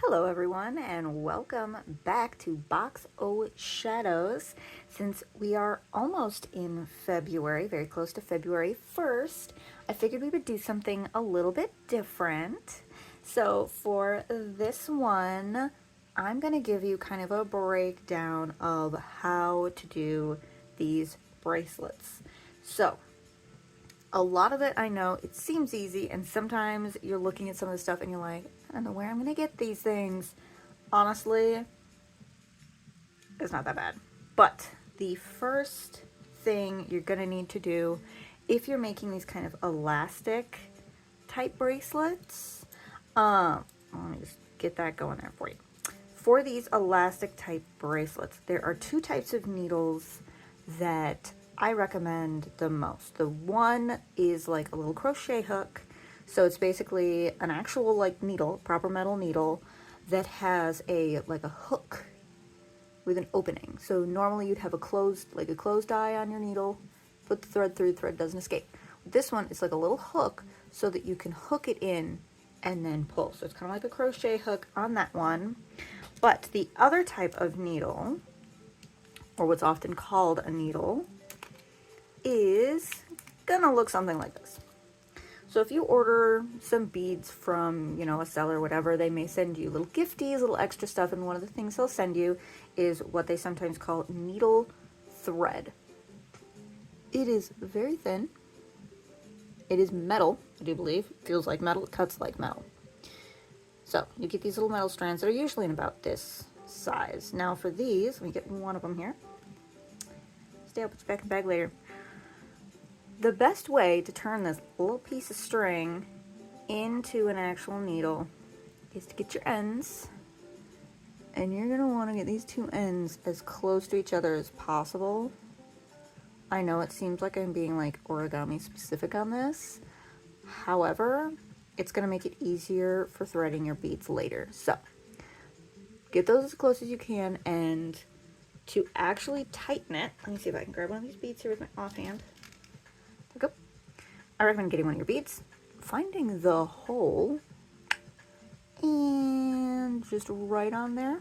Hello everyone and welcome back to Box O Shadows. Since we are almost in February, very close to February 1st, I figured we would do something a little bit different. So for this one, I'm going to give you kind of a breakdown of how to do these bracelets. So a lot of it, I know, it seems easy, and sometimes you're looking at some of the stuff and you're like, I don't know where I'm gonna get these things. Honestly, it's not that bad. But the first thing you're gonna need to do, if you're making these kind of elastic type bracelets, let me just get that going there for you. For these elastic type bracelets, there are two types of needles that I recommend the most. The one is like a little crochet hook. So it's basically an actual like needle, proper metal needle that has a hook with an opening. So normally you'd have a closed eye on your needle, put the thread through, the thread doesn't escape. This one is like a little hook so that you can hook it in and then pull. So it's kind of like a crochet hook on that one. But the other type of needle, or what's often called a needle, is gonna look something like this. So if you order some beads from, a seller or whatever, they may send you little gifties, little extra stuff, and one of the things they'll send you is what they sometimes call needle thread. It is very thin. It is metal, I do believe. It feels like metal, it cuts like metal. So you get these little metal strands that are usually in about this size. Now for these, let me get one of them here. Stay up, it's back in the bag later. The best way to turn this little piece of string into an actual needle is to get your ends, and you're going to want to get these two ends as close to each other as possible. I know it seems like I'm being like origami specific on this. However, it's going to make it easier for threading your beads later. So get those as close as you can, and to actually tighten it, let me see if I can grab one of these beads here with my offhand. There we go. I recommend getting one of your beads, finding the hole, and just right on there,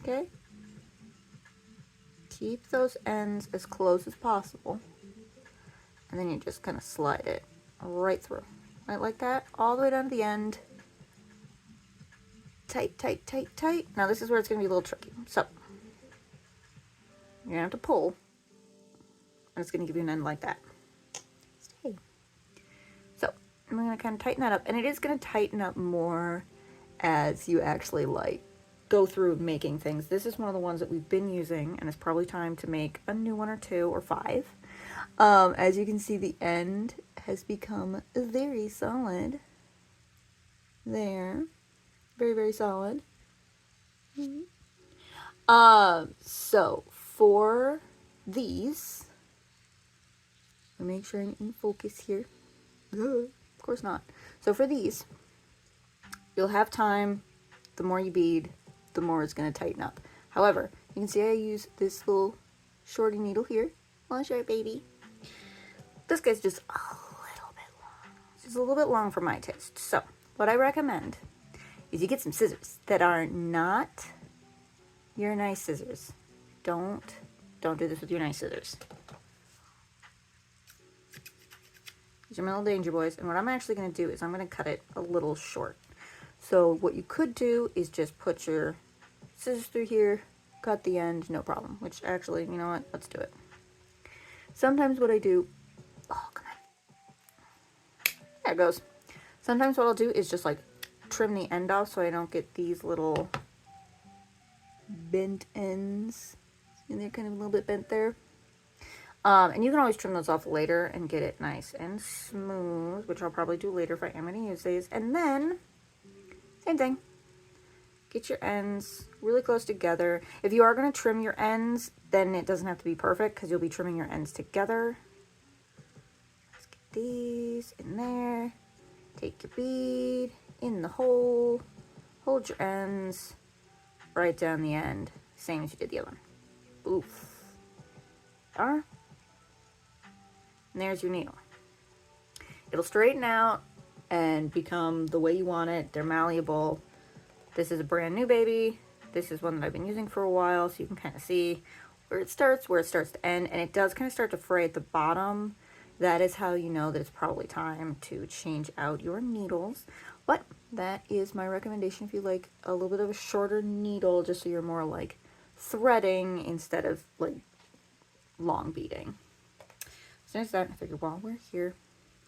okay? Keep those ends as close as possible, and then you just kind of slide it right through, right like that, all the way down to the end. Tight, tight, tight, tight. Now this is where it's going to be a little tricky. So you're going to have to pull, and it's going to give you an end like that. Stay. So I'm going to kind of tighten that up, and it is going to tighten up more as you actually go through making things. This is one of the ones that we've been using, and it's probably time to make a new one or two or five. As you can see, the end has become very solid. There. Very, very solid. So for these, make sure I'm in focus here. Of course not. So for these, you'll have time. The more you bead, the more it's going to tighten up. However, you can see I use this little shorty needle here. Little short baby. This guy's just a little bit long. It's just a little bit long for my taste. So what I recommend is you get some scissors that are not your nice scissors. Don't do this with your nice scissors. These are my little danger boys. And what I'm actually going to do is I'm going to cut it a little short. So what you could do is just put your scissors through here, cut the end, no problem. Which actually, you know what? Let's do it. Sometimes what I do, oh, come on. There it goes. Sometimes what I'll do is just like trim the end off so I don't get these little bent ends. See, they're kind of a little bit bent there. And you can always trim those off later and get it nice and smooth, which I'll probably do later if I am going to use these. And then, same thing. Get your ends really close together. If you are going to trim your ends, then it doesn't have to be perfect because you'll be trimming your ends together. Let's get these in there. Take your bead in the hole. Hold your ends right down the end. Same as you did the other one. Oof. There. And there's your needle. It'll straighten out and become the way you want it. They're malleable. This is a brand new baby. This is one that I've been using for a while, so you can kind of see where it starts to end, and it does kind of start to fray at the bottom. That is how you know that it's probably time to change out your needles. But that is my recommendation if you like a little bit of a shorter needle, just so you're more like threading instead of like long beading. So there's that. I figured while we're here,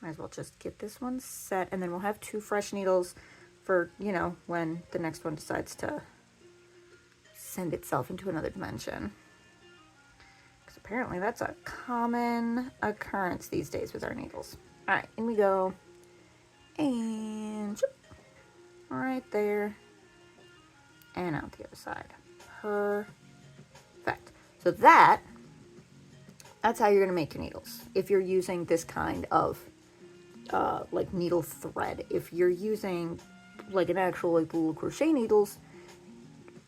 might as well just get this one set, and then we'll have 2 fresh needles for, you know, when the next one decides to send itself into another dimension. Because apparently that's a common occurrence these days with our needles. All right, in we go. And right there. And out the other side. Perfect. So that's how you're going to make your needles. If you're using this kind of like needle thread. If you're using like an actual like little crochet needles,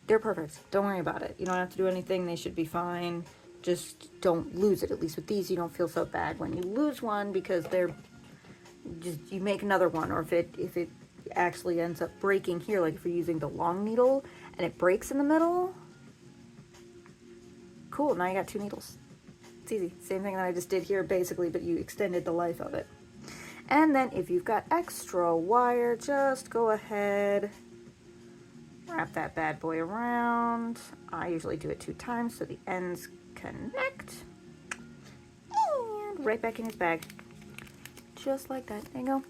they're perfect. Don't worry about it. You don't have to do anything. They should be fine. Just don't lose it. At least with these, you don't feel so bad when you lose one, because they're just, you make another one, or if it actually ends up breaking here, like if you're using the long needle and it breaks in the middle, cool, now you got 2 needles. It's easy. Same thing that I just did here basically, but you extended the life of it. And then if you've got extra wire, just go ahead, wrap that bad boy around. I usually do it 2 times so the ends connect. And right back in his bag. Just like that. There you go.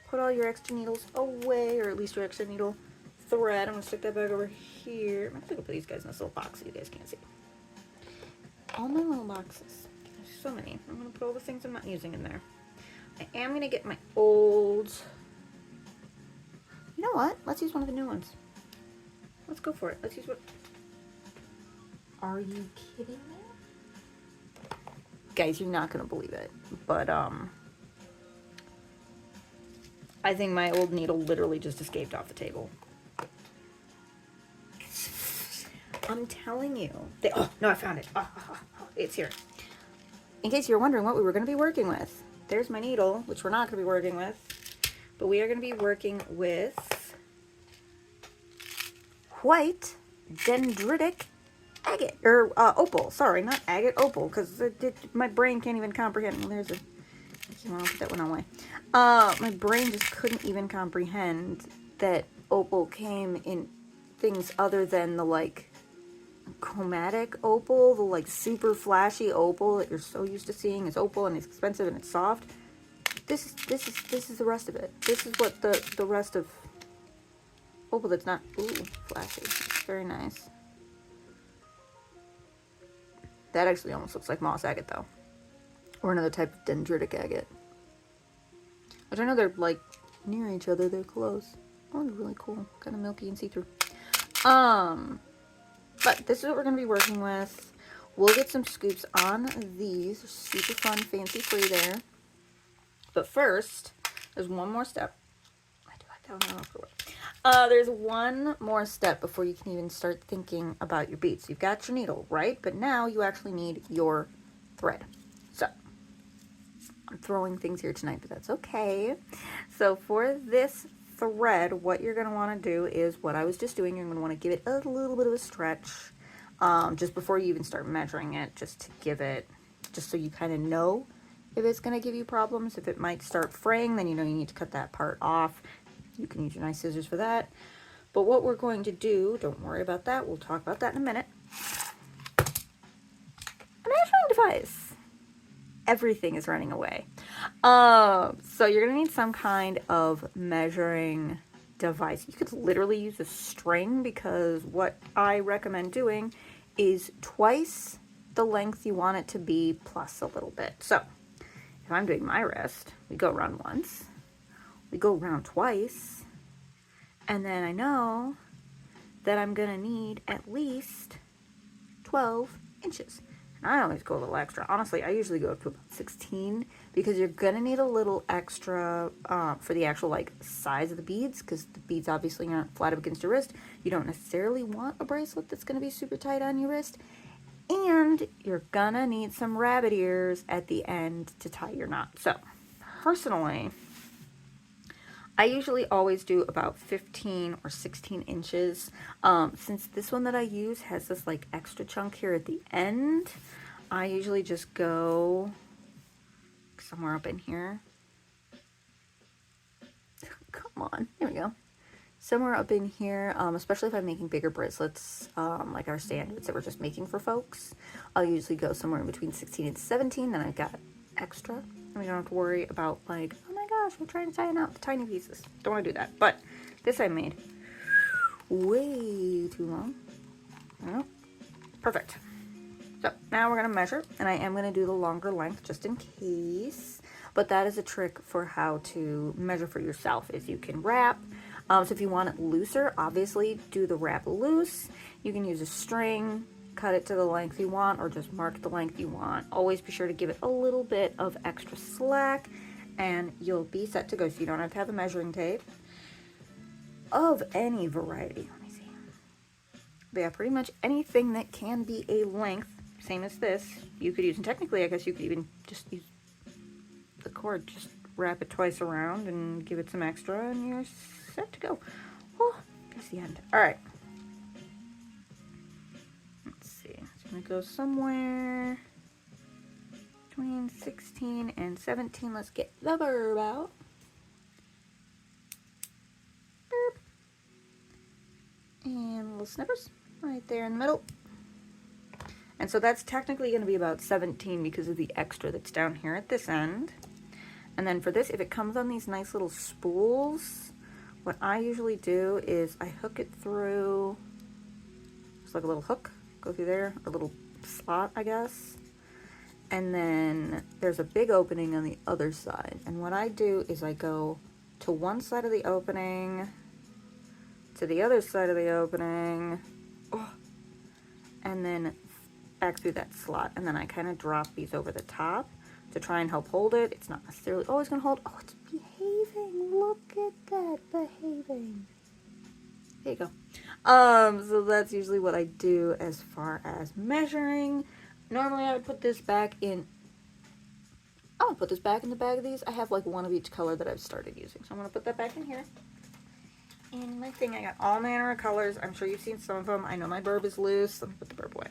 Put all your extra needles away, or at least your extra needle thread. I'm going to stick that back over here. I'm going to put these guys in this little box so you guys can't see. All my little boxes. There's so many. I'm going to put all the things I'm not using in there. I am going to get my old... You know what? Let's use one of the new ones. Let's go for it. Let's use what... Are you kidding me? Guys, you're not going to believe it. But, I think my old needle literally just escaped off the table. I'm telling you. Oh, no, I found it. It's here. In case you're wondering what we were going to be working with. There's my needle, which we're not going to be working with. But we are going to be working with White Dendritic Agate, or Opal. Sorry, not agate, opal, because my brain can't even comprehend. Well, there's a... I'll put that one away. My brain just couldn't even comprehend that opal came in things other than the, like, chromatic opal, the, like, super flashy opal that you're so used to seeing is opal and it's expensive and it's soft. This is the rest of it. This is what the rest of opal that's not, ooh, flashy. It's very nice. That actually almost looks like moss agate, though. Or another type of dendritic agate. Which I know they're, like, near each other. They're close. Oh, they're really cool. Kind of milky and see-through. But this is what we're going to be working with. We'll get some scoops on these. Super fun, fancy-free there. But first, there's one more step. I do like that one. There's one more step before you can even start thinking about your beads. You've got your needle, right? But now you actually need your thread. So, I'm throwing things here tonight, but that's okay. So for this thread, what you're going to want to do is what I was just doing. You're going to want to give it a little bit of a stretch just before you even start measuring it, just to give it, just so you kind of know if it's going to give you problems. If it might start fraying, then you know you need to cut that part off. You can use your nice scissors for that. But what we're going to do, don't worry about that. We'll talk about that in a minute. A measuring device. Everything is running away. So you're going to need some kind of measuring device. You could literally use a string, because what I recommend doing is twice the length you want it to be plus a little bit. So if I'm doing my wrist, we go around once, we go around twice, and then I know that I'm going to need at least 12 inches. I always go a little extra. Honestly, I usually go up to about 16, because you're going to need a little extra for the actual, like, size of the beads, because the beads obviously aren't flat up against your wrist. You don't necessarily want a bracelet that's going to be super tight on your wrist. And you're going to need some rabbit ears at the end to tie your knot. So, personally, I usually always do about 15 or 16 inches. Since this one that I use has this like extra chunk here at the end, I usually just go somewhere up in here. Come on, there we go. Somewhere up in here, especially if I'm making bigger bracelets, like our standards that we're just making for folks. I'll usually go somewhere in between 16 and 17, then I've got extra. And we don't have to worry about like, oh my gosh, we're trying to tie out the tiny pieces. Don't want to do that. But this I made way too long. Oh, perfect. So now we're going to measure, and I am going to do the longer length just in case. But that is a trick for how to measure for yourself, is you can wrap. So if you want it looser, obviously do the wrap loose. You can use a string, cut it to the length you want, or just mark the length you want. Always be sure to give it a little bit of extra slack, and you'll be set to go. So you don't have to have a measuring tape of any variety. Let me see. But yeah, pretty much anything that can be a length, same as this, you could use. And technically, I guess you could even just use the cord, just wrap it twice around and give it some extra, and you're set to go. Oh, there's the end. All right. Let's see. It's going to go somewhere between 16 and 17. Let's get the verb out. Burp. And little snippers right there in the middle. And so that's technically going to be about 17 because of the extra that's down here at this end. And then for this, if it comes on these nice little spools, what I usually do is I hook it through, just like a little hook, go through there, a little slot, I guess. And then there's a big opening on the other side. And what I do is I go to one side of the opening, to the other side of the opening, and then back through that slot. And then I kind of drop these over the top to try and help hold it. It's not necessarily always going to hold. Oh, it's behaving. Look at that, behaving. There you go. So that's usually what I do as far as measuring. Normally I would put this back in, I would put this back in the bag of these. I have like one of each color that I've started using. So I'm going to put that back in here. In my thing, I got all manner of colors. I'm sure you've seen some of them. I know my burb is loose. Let me put the burb away.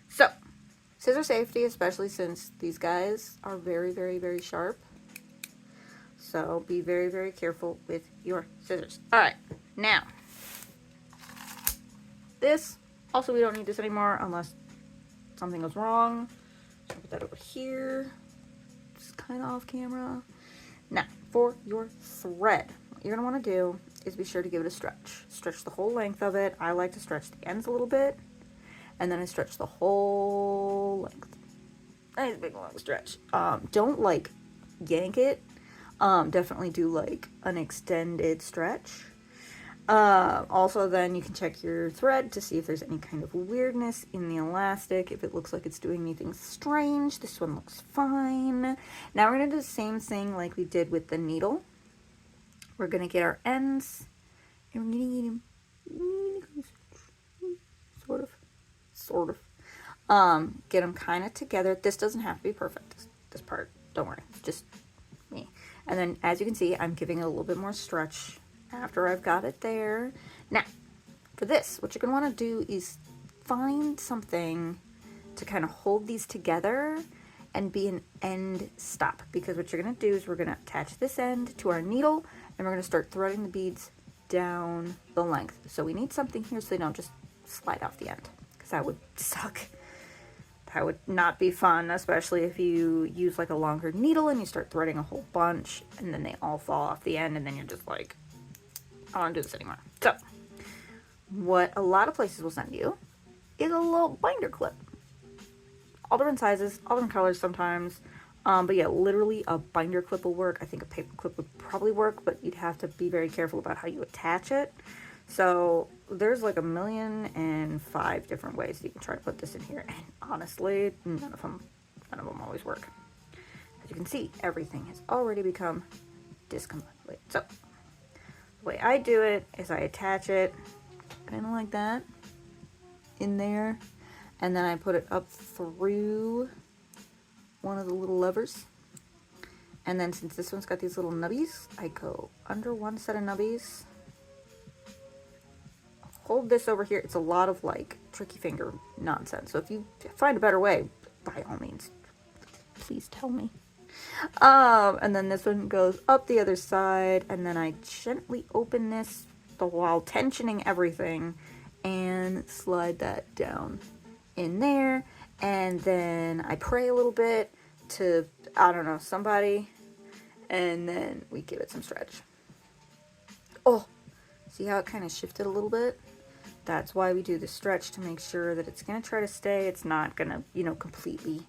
So, scissor safety, especially since these guys are very, very, very sharp. So be very, very careful with your scissors. All right, now, this, also we don't need this anymore unless something goes wrong. So I'll put that over here. Just kind of off camera. Now, for your thread, what you're gonna wanna do is be sure to give it a stretch. Stretch the whole length of it. I like to stretch the ends a little bit, and then I stretch the whole length. Nice big long stretch. Don't like yank it. Definitely do like an extended stretch. Also then you can check your thread to see if there's any kind of weirdness in the elastic. If it looks like it's doing anything strange, this one looks fine. Now we're gonna do the same thing like we did with the needle. We're gonna get our ends, and we're gonna get them sort of, get them kind of together. This doesn't have to be perfect, this part, don't worry, it's just me. And then as you can see, I'm giving it a little bit more stretch after I've got it there. Now, for this, what you're gonna wanna do is find something to kind of hold these together and be an end stop, because what you're gonna do is we're gonna attach this end to our needle, and we're gonna start threading the beads down the length. So we need something here so they don't just slide off the end, because that would suck. That would not be fun, especially if you use like a longer needle and you start threading a whole bunch and then they all fall off the end and then you're just like, I don't want to do this anymore. So what a lot of places will send you is a little binder clip. All different sizes, all different colors sometimes. But yeah, literally a binder clip will work. I think a paper clip would probably work, but you'd have to be very careful about how you attach it. So there's like 1,000,005 different ways that you can try to put this in here. And honestly, none of them always work. As you can see, everything has already become discombobulated. So the way I do it is I attach it kind of like that in there. And then I put it up through one of the little levers. And then since this one's got these little nubbies, I go under one set of nubbies. Hold this over here. It's a lot of like tricky finger nonsense. So if you find a better way, by all means, please tell me. And then this one goes up the other side, and then I gently open this while tensioning everything and slide that down in there. And then I pray a little bit to, I don't know, somebody, and then we give it some stretch. Oh, see how it kind of shifted a little bit? That's why we do the stretch, to make sure that it's going to try to stay. It's not going to, you know, completely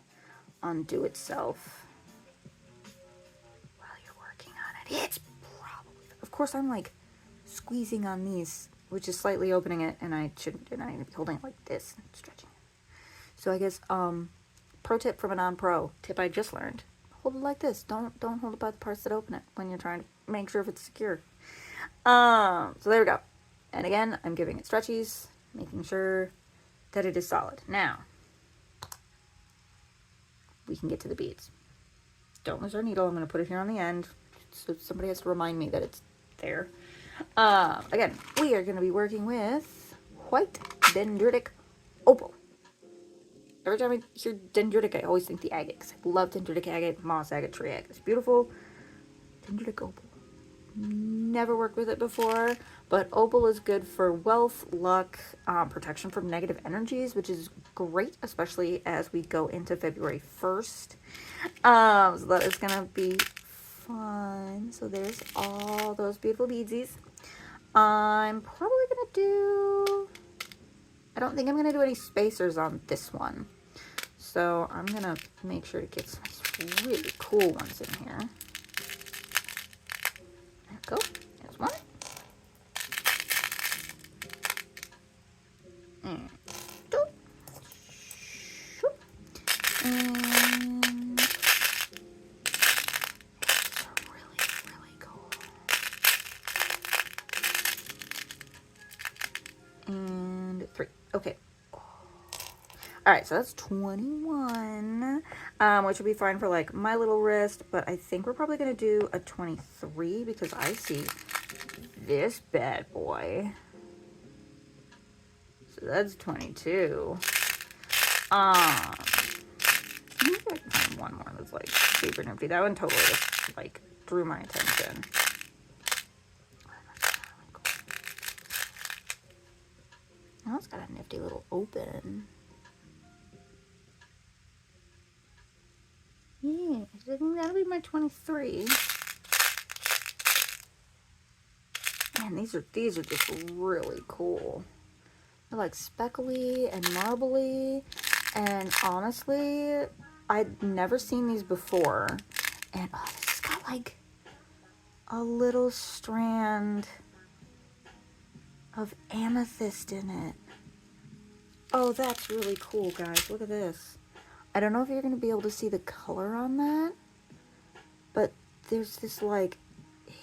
undo itself while you're working on it. It's probably, of course, I'm like squeezing on these, which is slightly opening it, and I shouldn't, and I need to be holding it like this and stretching it. So I guess, pro tip from a non-pro, tip I just learned, hold it like this. Don't hold it by the parts that open it when you're trying to make sure if it's secure. So there we go. And again, I'm giving it stretchies, making sure that it is solid. Now, we can get to the beads. Don't lose our needle. I'm going to put it here on the end, so somebody has to remind me that it's there. Again, we are going to be working with White Dendritic Opal. Every time I hear dendritic, I always think the agate, because I love dendritic agate, moss agate, tree agate. It's beautiful. Dendritic opal. Never worked with it before, but opal is good for wealth, luck, protection from negative energies, which is great, especially as we go into February 1st. So that is going to be fun. So there's all those beautiful beadsies. I'm probably going to do... I don't think I'm going to do any spacers on this one. So I'm going to make sure to get some really cool ones in here. There we go. There's one. And two. And really, really cool. And 3. Okay. All right, so that's 21, which would be fine for like my little wrist, but I think we're probably going to do a 23 because I see this bad boy. So that's 22. Maybe I can find one more that's like super nifty. That one totally just like drew my attention. Now it's got a nifty little open. Yeah, I think that'll be my 23. Man, these are just really cool. They're like speckly and marbly, and honestly, I'd never seen these before. And oh, this has got like a little strand of amethyst in it. Oh, that's really cool, guys. Look at this. I don't know if you're going to be able to see the color on that, but there's this like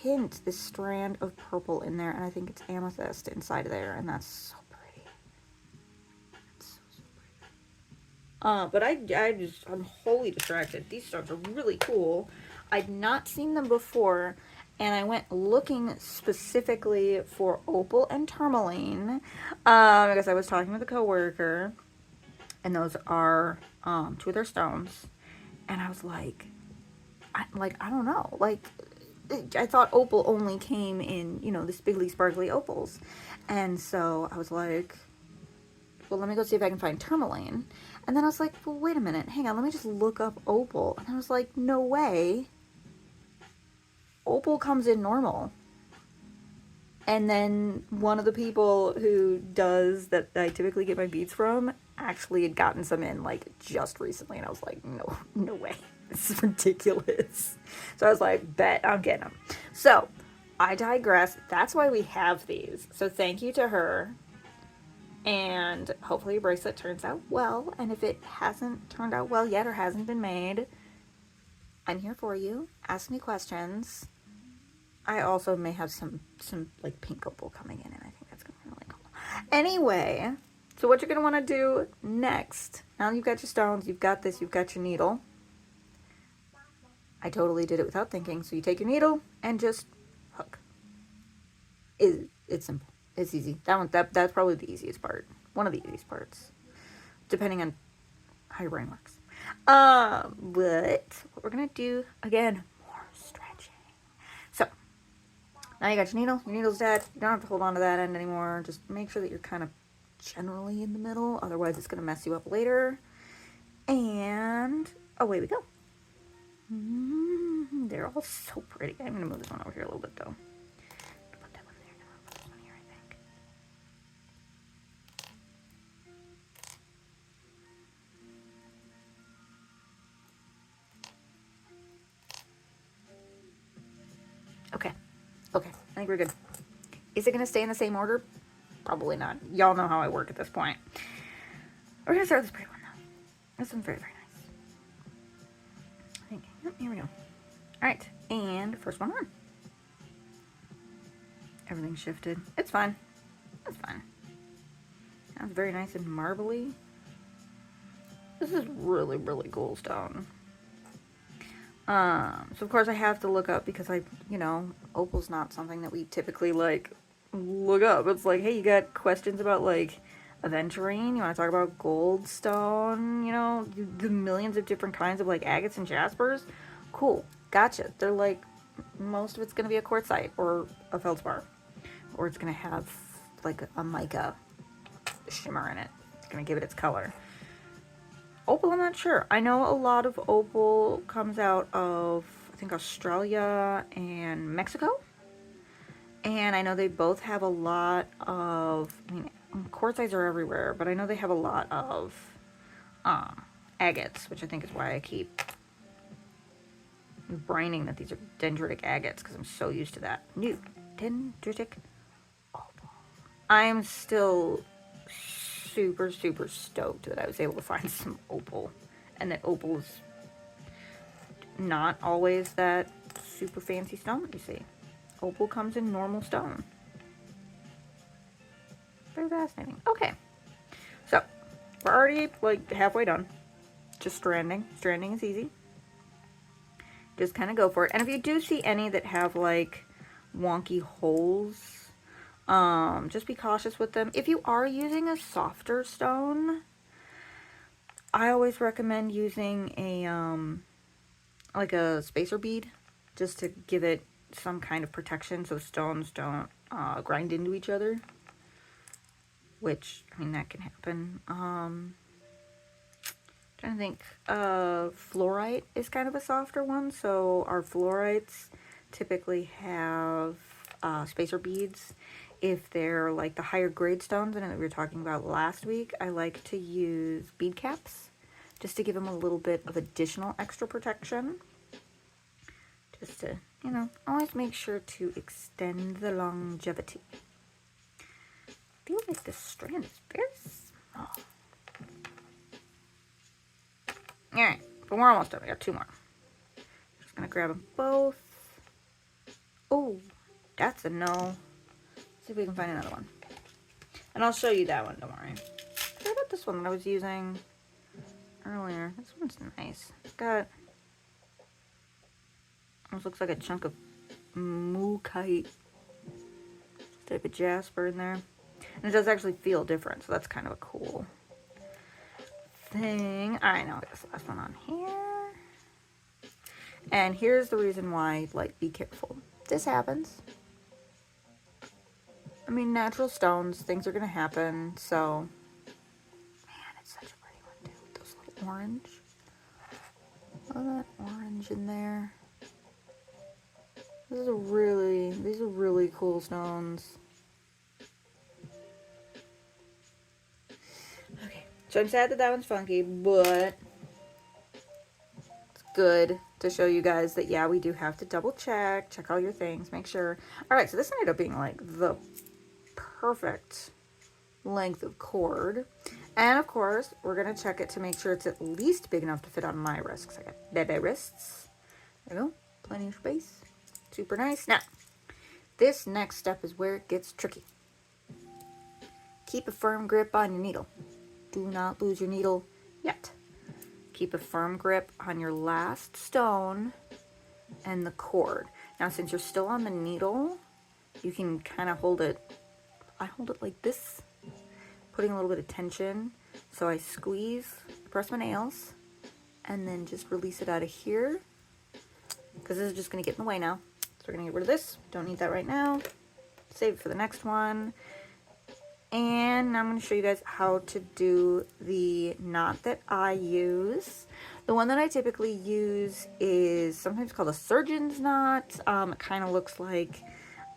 hint, this strand of purple in there, and I think it's amethyst inside of there, and that's so pretty. That's so pretty. But I'm wholly distracted. These stones are really cool. I'd not seen them before, and I went looking specifically for opal and tourmaline, because I was talking with a coworker, and those are 2 of their stones, and I was like, I don't know, like, I thought opal only came in, you know, the spiggly sparkly opals, and so I was like, well, let me go see if I can find tourmaline, and then I was like, well, wait a minute, hang on, let me just look up opal, and I was like, no way, opal comes in normal. And then one of the people who does that I typically get my beads from actually had gotten some in like just recently, and I was like, no way, this is ridiculous. So I was like, bet I'm getting them. So I digress. That's why we have these. So thank you to her, and hopefully your bracelet turns out well. And if it hasn't turned out well yet or hasn't been made, I'm here for you. Ask me questions. I also may have some like pink opal coming in, and I think that's gonna be really cool. Anyway, so what you're gonna want to do next, now you've got your stones, you've got this, you've got your needle, I totally did it without thinking. So you take your needle and just hook. It's simple. It's easy. That's probably the easiest part. One of the easiest parts, depending on how your brain works. But what we're gonna do again, more stretching. So now you got your needle. Your needle's dead. You don't have to hold on to that end anymore. Just make sure that you're kind of generally in the middle. Otherwise, it's gonna mess you up later. And away we go. They're all so pretty. I'm gonna move this one over here a little bit though. Put that one there. No, I'll put this one here, I think. Okay. Okay. I think we're good. Is it gonna stay in the same order? Probably not. Y'all know how I work at this point. We're gonna start with this pretty one though. This one's very, very nice. I think. Yep, here we go. Alright, and first one on. Everything shifted. It's fine. It's fine. Sounds very nice and marbly. This is really, really cool stone. So of course I have to look up because opal's not something that we typically like look up. It's like, hey, you got questions about like aventurine? You want to talk about goldstone? The millions of different kinds of like agates and jaspers? Cool. Gotcha. They're like, most of it's going to be a quartzite or a feldspar. Or it's going to have like a mica shimmer in it. It's going to give it its color. Opal, I'm not sure. I know a lot of opal comes out of, I think, Australia and Mexico. And I know they both have a lot of, quartzites are everywhere, but I know they have a lot of agates, which I think is why I keep braining that these are dendritic agates, because I'm so used to that. New dendritic opal. I'm still super, super stoked that I was able to find some opal, and that opal is not always that super fancy stone that you see. Opal comes in normal stone. Very fascinating. Okay, so we're already like halfway done. Just stranding. Stranding is easy. Just kind of go for it. And if you do see any that have like wonky holes, just be cautious with them. If you are using a softer stone, I always recommend using a like a spacer bead, just to give it some kind of protection so stones don't grind into each other, which, that can happen. Trying to think, fluorite is kind of a softer one, so our fluorites typically have spacer beads. If they're like the higher grade stones, I know that we were talking about last week, I like to use bead caps just to give them a little bit of additional extra protection. Just to, always make sure to extend the longevity. I feel like this strand is very small. Alright, but we're almost done. We got two more. Just gonna grab them both. Oh, that's a no. Let's see if we can find another one. And I'll show you that one, don't worry. What about this one that I was using earlier? This one's nice. It's got, almost looks like a chunk of mookaite type of jasper in there. And it does actually feel different, so that's kind of a cool thing. Alright, now get this last one on here. And here's the reason why, like, be careful. This happens. Natural stones, things are gonna happen, so. Man, it's such a pretty one too, with those little orange. All that orange in there. These are really cool stones. Okay, so I'm sad that that one's funky, but it's good to show you guys that, yeah, we do have to double check all your things, make sure. All right, so this ended up being like the perfect length of cord. And of course, we're gonna check it to make sure it's at least big enough to fit on my wrist, because I got baby wrists. There we go, plenty of space. Super nice. Now, this next step is where it gets tricky. Keep a firm grip on your needle. Do not lose your needle yet. Keep a firm grip on your last stone and the cord. Now, since you're still on the needle, you can kind of hold it. I hold it like this, putting a little bit of tension. So I squeeze, press my nails, and then just release it out of here, because this is just going to get in the way now. So we're going to get rid of this. Don't need that right now. Save it for the next one. And now I'm going to show you guys how to do the knot that I use. The one that I typically use is sometimes called a surgeon's knot. It kind of looks like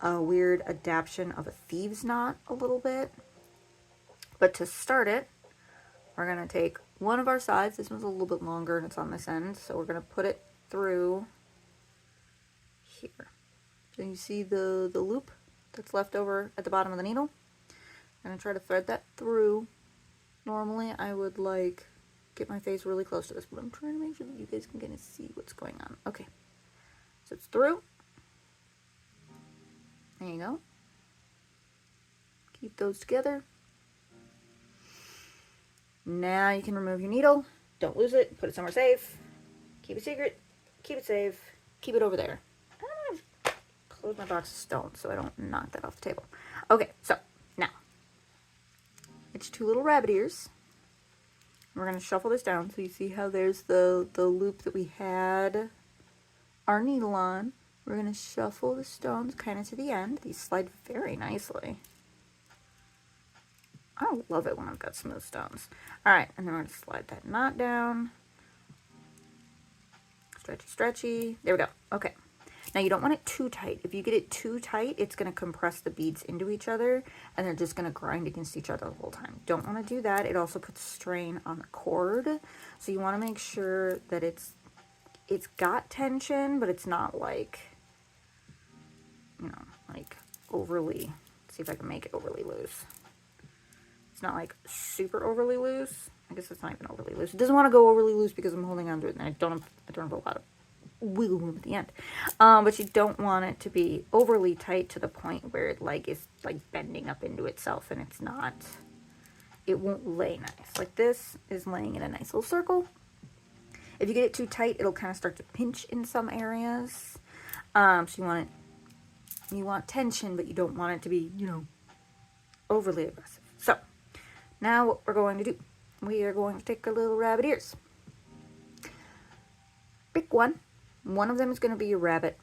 a weird adaptation of a thieves knot a little bit. But to start it, we're going to take one of our sides. This one's a little bit longer and it's on this end. So we're going to put it through here. So you see the loop that's left over at the bottom of the needle? I'm going to try to thread that through. Normally I would like get my face really close to this, but I'm trying to make sure that you guys can kind of see what's going on. Okay, so it's through. There you go. Keep those together. Now you can remove your needle. Don't lose it. Put it somewhere safe. Keep it secret. Keep it safe. Keep it over there. I'm going to close my box of stones so I don't knock that off the table. Okay, so now it's two little rabbit ears. We're going to shuffle this down so you see how there's the loop that we had our needle on. We're going to shuffle the stones kind of to the end. These slide very nicely. I love it when I've got smooth stones. Alright, and then we're going to slide that knot down. Stretchy, stretchy. There we go. Okay. Now you don't want it too tight. If you get it too tight, it's going to compress the beads into each other and they're just going to grind against each other the whole time. Don't want to do that. It also puts strain on the cord. So you want to make sure that it's got tension, but it's not like, you know, like overly, let's see if I can make it overly loose. It's not like super overly loose. I guess it's not even overly loose. It doesn't want to go overly loose because I'm holding onto it and I don't have a lot of wiggle room at the end. But you don't want it to be overly tight to the point where it like is like bending up into itself and it's not, it won't lay nice. Like this is laying in a nice little circle. If you get it too tight, it'll kind of start to pinch in some areas. So you want tension, but you don't want it to be, you know, overly aggressive. So now what we're going to do, we are going to take our little rabbit ears. Pick one. One of them is going to be a rabbit,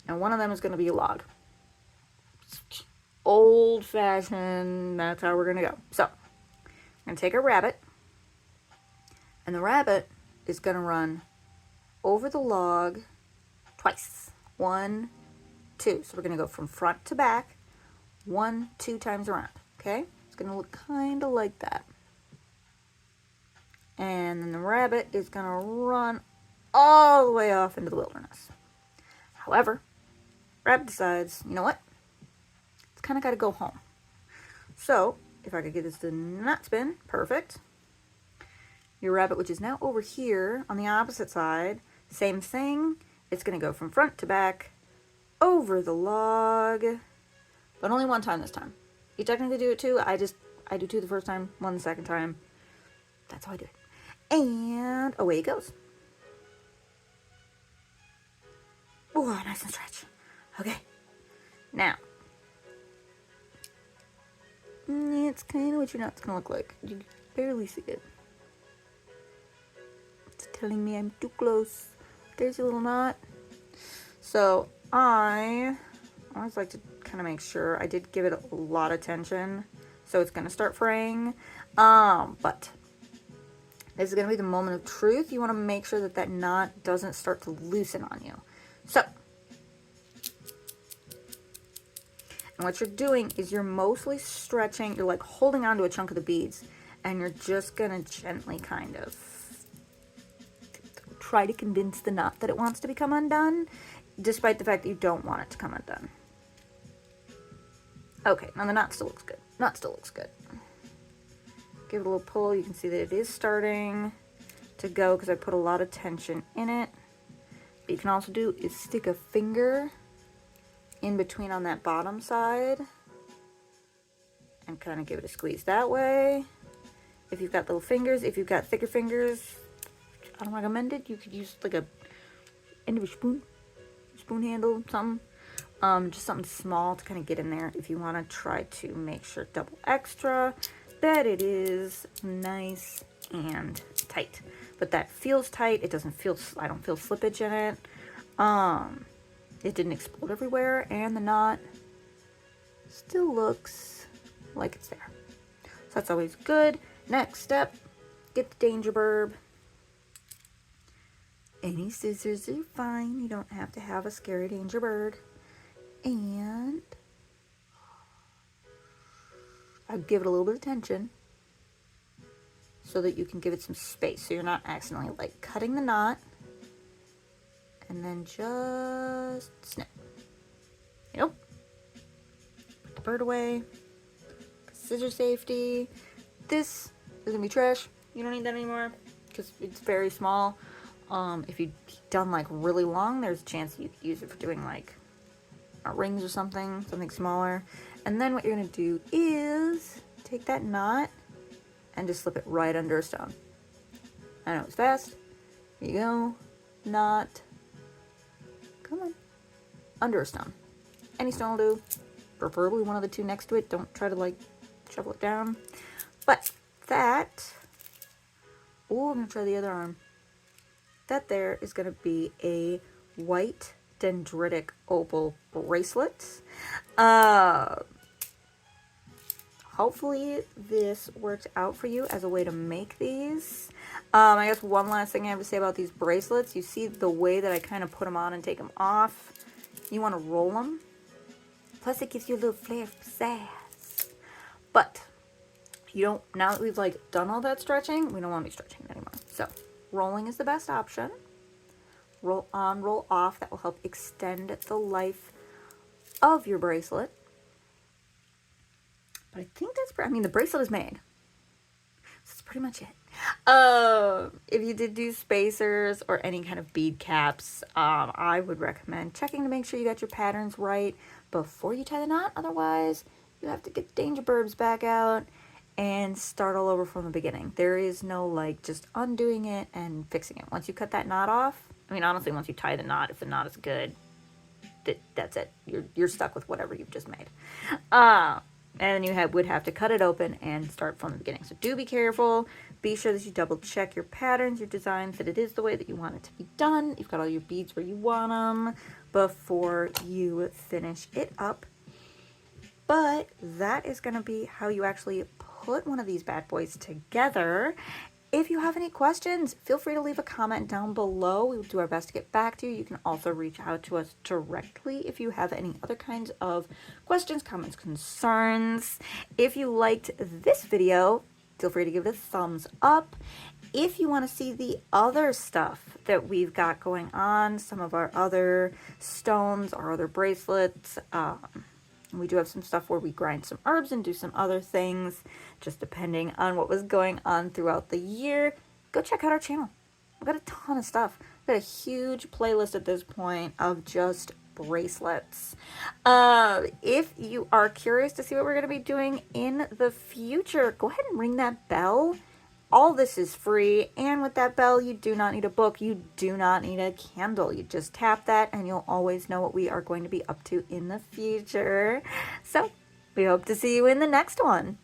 and one of them is going to be a log. Old-fashioned, that's how we're going to go. So, I'm going to take a rabbit, and the rabbit is going to run over the log twice. 1, 2. So we're going to go from front to back, 1, 2 times around, okay? It's going to look kind of like that. And then the rabbit is going to run all the way off into the wilderness. However, rabbit decides, you know what? It's kind of got to go home. So, if I could get this to not spin, perfect. Your rabbit, which is now over here on the opposite side, same thing. It's going to go from front to back, over the log, but only one time this time. You technically do it two. I do two the first time, one the second time. That's how I do it. And away it goes. Oh, nice and stretch. Okay. Now, it's kind of what your knot's going to look like. You can barely see it. It's telling me I'm too close. There's your little knot. So, I always like to kind of make sure I did give it a lot of tension. So, it's going to start fraying. But this is going to be the moment of truth. You want to make sure that that knot doesn't start to loosen on you. So, and what you're doing is you're mostly stretching, you're like holding onto a chunk of the beads, and you're just gonna gently kind of try to convince the knot that it wants to become undone, despite the fact that you don't want it to come undone. Okay, now the knot still looks good. Knot still looks good. Give it a little pull. You can see that it is starting to go because I put a lot of tension in it. What you can also do is stick a finger in between on that bottom side and kind of give it a squeeze that way. If you've got little fingers, if you've got thicker fingers, I don't recommend it. You could use like a end of a spoon spoon handle, something. Just something small to kind of get in there if you want to try to make sure double extra that it is nice and tight. But that feels tight. It doesn't feel, I don't feel slippage in it. It didn't explode everywhere, and the knot still looks like it's there. So that's always good. Next step, get the danger burb. Any scissors are fine. You don't have to have a scary danger bird. And I'd give it a little bit of tension so that you can give it some space, so you're not accidentally like cutting the knot, and then just snip. Nope. Put the bird away. Scissor safety. This is gonna be trash. You don't need that anymore because it's very small. If you've done like really long, there's a chance you could use it for doing like rings or something smaller. And then what you're gonna do is take that knot and just slip it right under a stone. I know it's fast. Here you go. Knot. Come on. Under a stone. Any stone will do. Preferably one of the two next to it. Don't try to like shovel it down. But that. Oh, I'm gonna try the other arm. That there is gonna be a White Dendritic Opal bracelet. Hopefully this worked out for you as a way to make these. I guess one last thing I have to say about these bracelets. You see the way that I kind of put them on and take them off. You want to roll them. Plus it gives you a little flair of pizzazz. But you don't, now that we've like done all that stretching, we don't want to be stretching anymore. So rolling is the best option. Roll on, roll off. That will help extend the life of your bracelet. But I think that's, I mean, the bracelet is made. So that's pretty much it. If you did do spacers or any kind of bead caps, I would recommend checking to make sure you got your patterns right before you tie the knot. Otherwise, you have to get the danger burbs back out and start all over from the beginning. There is no like just undoing it and fixing it. Once you cut that knot off, I mean, honestly, once you tie the knot, if the knot is good, that's it. You're stuck with whatever you've just made. And you would have to cut it open and start from the beginning. So do be careful. Be sure that you double check your patterns, your designs, that it is the way that you want it to be done. You've got all your beads where you want them before you finish it up. But that is going to be how you actually put one of these bad boys together. If you have any questions, feel free to leave a comment down below. We will do our best to get back to you. You can also reach out to us directly if you have any other kinds of questions, comments, concerns. If you liked this video, feel free to give it a thumbs up. If you want to see the other stuff that we've got going on, some of our other stones, our other bracelets, we do have some stuff where we grind some herbs and do some other things, just depending on what was going on throughout the year. Go check out our channel. We've got a ton of stuff. We've got a huge playlist at this point of just bracelets. If you are curious to see what we're going to be doing in the future, go ahead and ring that bell. All this is free, and with that bell, you do not need a book. You do not need a candle. You just tap that, and you'll always know what we are going to be up to in the future. So, we hope to see you in the next one.